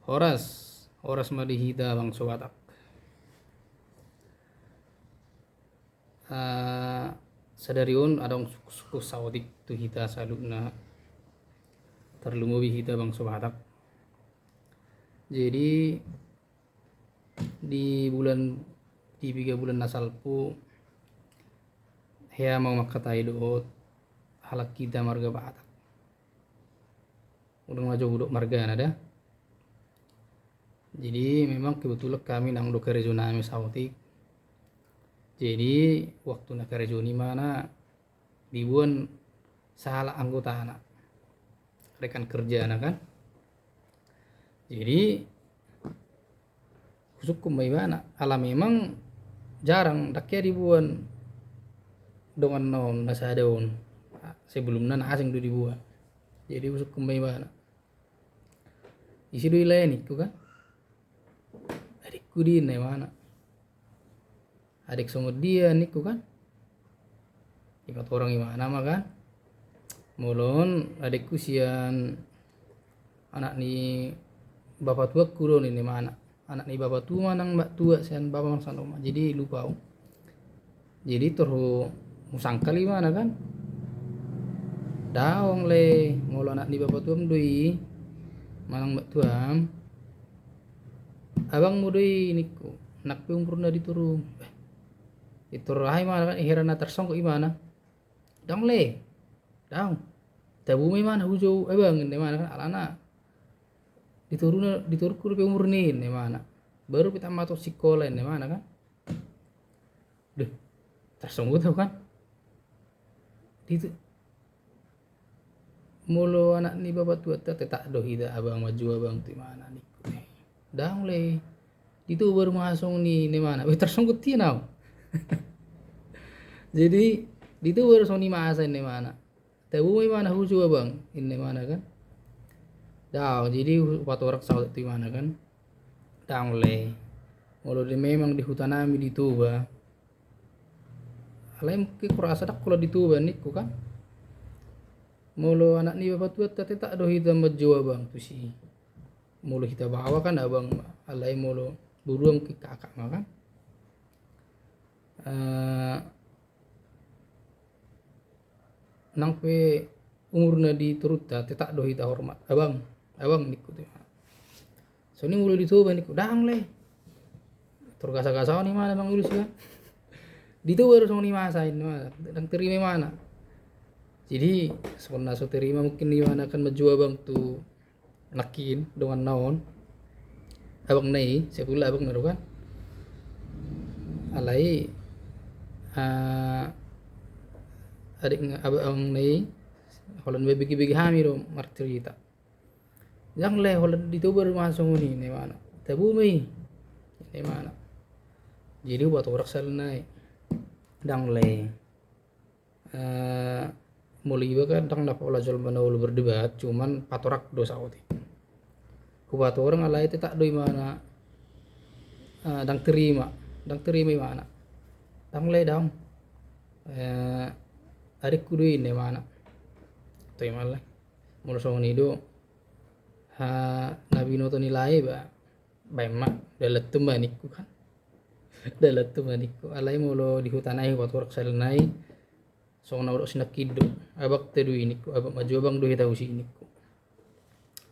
Horas madihita bang sobatak. Sadariun adong suku saudik tu hita saluna terlumubi hita bang sobatak. Jadi di 3 bulan nasalpu hea mau makatai doot halak kita marga batak. Udah maju budok marga ada. Jadi memang kebetulan kami nang do kerja nami sautik. Jadi waktu nak kerja ni mana dibuan salah anggota anak rekan kerja anak kan. Jadi hukum bagaimana? Ala memang jarang daknya dibuan dengan non nasa daun sebelumnya asing do dibuat. Jadi hukum bagaimana? Isi do ilayan itu kan. Adikku di mana? Adik sama dia niku kan. Ikat orang gimana mah kan? Mulon adikku sian anak ni bapak tua kurun ini mana? Anak ni bapak tua nang mbak tua sian bapak mang sanoma. Jadi lupa. Jadi terus musangkal gimana kan? Daong le mulon anak ni bapak tua mdui manang mbak tua. Abang mudui niku nak pe umurna diturun. Itu rahai mana kan herana tersongkok gimana? Dong le. Dong. Tabu mana hujau abang ini mana kan alana. Diturunku pe umur ni mana. Baru kita mato sekolah ini mana kan? Duh. Tersongkok tuh kan? Itu mulu anak ni bapak tua tak doh hida abang maju abang tu mana niku. Dang le itu baru masuk ni mana tersangkut dia now. Jadi itu baru soni masa ini mana tahu mana huju abang ini mana kan dah jadi waktu orang saud itu mana kan dang le kalau dia memang di hutan kami di Tuba alai mungkin kurasa dak kalau di Tuba niku kan mulu anak ni bapak tua tak doh hitam maju abang tu si mulu kita bawa kan abang alai mulu buruang ke kakak makan nang pe umurna diturut tak doh hita hormat abang niku teh so ni mulu dituba niku dang le tergasa-gasa ni mana bang urus kan ditu baru song ni masain mana dang terima mana jadi sebenarnya so terima mungkin di mana kan maju abang tu nakin dengan naon abang nai sepula abang naru kan alai adik abang nai holan begi hami ro martirita yang le holan itu baru masuk ni mana tabu mai ni mana jadi buat orang salnai dang le mulai kan dang dapat olah jual mana berdebat cuman patorak dosa oti kubat orang alai itu tak doi mana dang terima mana dang le dang adikku doi ini mana tu malah mulu song ni do nabi noto nilai ba emak daletum maniku kan daletum maniku alai mulu di hutan ai kubat orang salnai song na urok sinak kido abak tedu ini ku abak maju abang do tahu si ini ku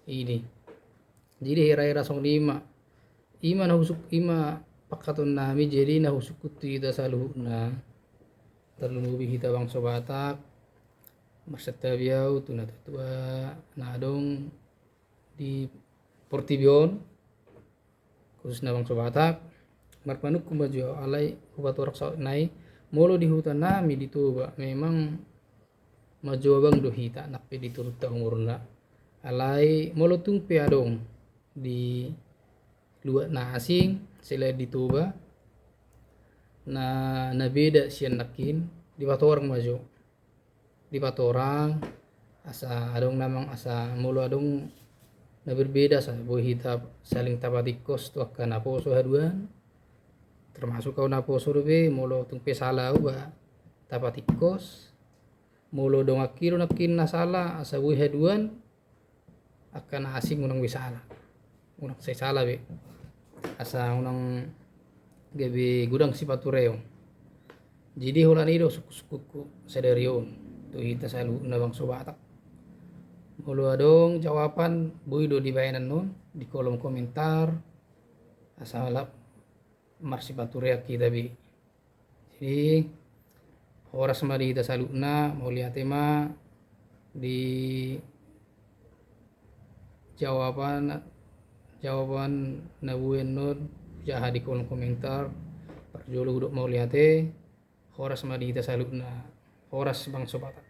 ini jadi hera-hera song lima ima na husuk ima pakatun nami jadi na husuk kutu ita saluhna terlumubi hita bang sobatak masyata biau tu na tatua nadong di Portibion khusus na bang sobatak marpanuk kumaju alai kubat orak saut nai molo di hutan nami di Tuba memang maju abang do hita nak pe diturut ta umurna alai molo tung pe adong di luar na asing selain di Tuba na beda sian nakin di patorang maju di patorang asa adong namang asa molo adong na berbeda sa boy hita saling tapatikos tu akan apo so haduan termasuk kau napo surbe molo tung pe salah ba tapatikos molo dong nakin nasala asa boy haduan akan asing unang wisala unak saya salah be asa unang gabe gudang si patureo jadi holan ido suku-sukuku sedarion tu hita salu na bang sobatak mulu adong jawaban buido di bayanan nun di kolom komentar asa lap marsi paturea kita be jadi horas ma di hita salu na mau lihat tema di jawaban nabuen nun jaha di kolom komentar parjolo hudok mau lihat horas ma di hita salu na horas bang sobatak